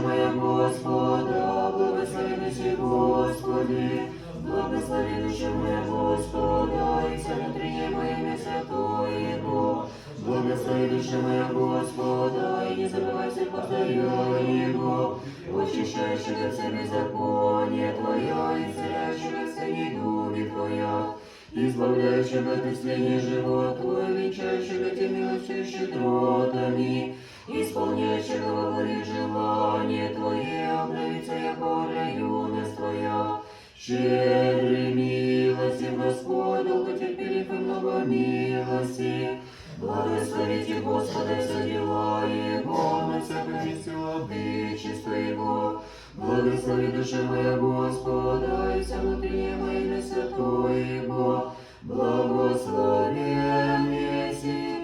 моя Господа, благослови душе Господи, благослови душе моя Господа, и все внутреннее мое имя святое Его. Благослови душе моя Господа, и не забывай все повторяй Его, очищающего все беззаконие Твоя, и исцеляющего все недуги Твоя, избавляющего от исцеления живот Твой, венчающего те милостью и щедротами, исполняющего во воле желания Твое, обновится яко орля юность Твоя. Щедрый милостив Господь, долготерпелив и много милости. Благословите Господа все дела Его, на всяком месте владычество Его. Благослови душа моя Господа, и вся внутреннее мое имя святое Его. Благословен еси